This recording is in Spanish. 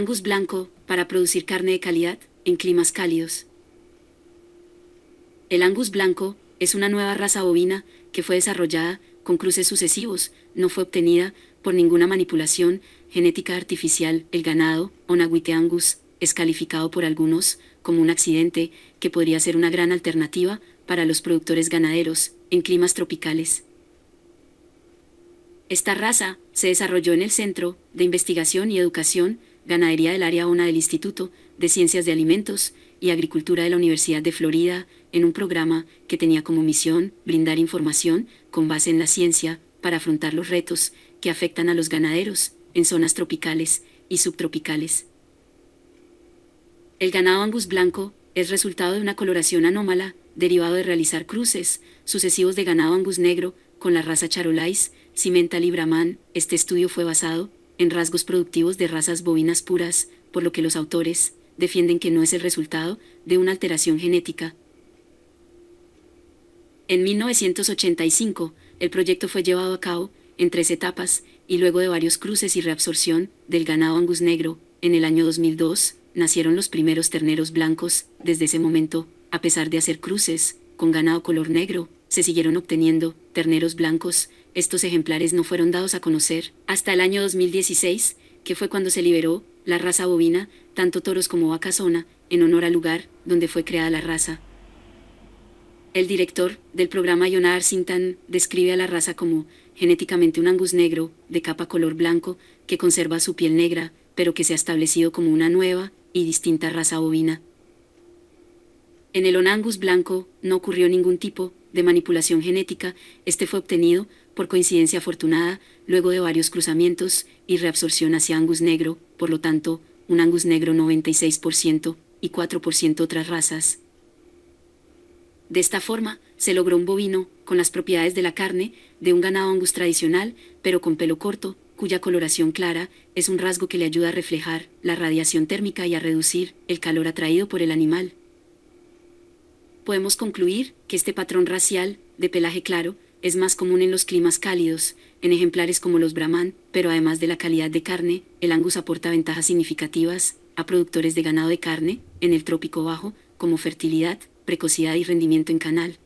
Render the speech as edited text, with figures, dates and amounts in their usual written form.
Angus blanco, para producir carne de calidad, en climas cálidos. El Angus blanco es una nueva raza bovina que fue desarrollada con cruces sucesivos, no fue obtenida por ninguna manipulación genética artificial. El ganado, Onagüite Angus, es calificado por algunos como un accidente que podría ser una gran alternativa para los productores ganaderos en climas tropicales. Esta raza se desarrolló en el Centro de Investigación y Educación Ganadería del Área ONA del Instituto de Ciencias de Alimentos y Agricultura de la Universidad de Florida, en un programa que tenía como misión brindar información con base en la ciencia para afrontar los retos que afectan a los ganaderos en zonas tropicales y subtropicales. El ganado Angus blanco es resultado de una coloración anómala derivado de realizar cruces sucesivos de ganado Angus negro con la raza Charolais, Simmental y Brahman. Este estudio fue basado en rasgos productivos de razas bovinas puras, por lo que los autores defienden que no es el resultado de una alteración genética. En 1985, el proyecto fue llevado a cabo en 3 etapas, y luego de varios cruces y reabsorción del ganado Angus negro, en el año 2002, nacieron los primeros terneros blancos. Desde ese momento, a pesar de hacer cruces con ganado color negro, se siguieron obteniendo terneros blancos. Estos ejemplares no fueron dados a conocer hasta el año 2016, que fue cuando se liberó la raza bovina, tanto toros como vacasona, en honor al lugar donde fue creada la raza. El director del programa Ionar Sintan describe a la raza como genéticamente un Angus negro, de capa color blanco, que conserva su piel negra, pero que se ha establecido como una nueva y distinta raza bovina. En el Angus blanco no ocurrió ningún tipo de manipulación genética. Este fue obtenido por coincidencia afortunada luego de varios cruzamientos y reabsorción hacia Angus negro, por lo tanto, un Angus negro 96% y 4% otras razas. De esta forma, se logró un bovino con las propiedades de la carne de un ganado Angus tradicional, pero con pelo corto, cuya coloración clara es un rasgo que le ayuda a reflejar la radiación térmica y a reducir el calor atraído por el animal. Podemos concluir que este patrón racial, de pelaje claro, es más común en los climas cálidos, en ejemplares como los Brahman, pero además de la calidad de carne, el Angus aporta ventajas significativas a productores de ganado de carne en el trópico bajo, como fertilidad, precocidad y rendimiento en canal.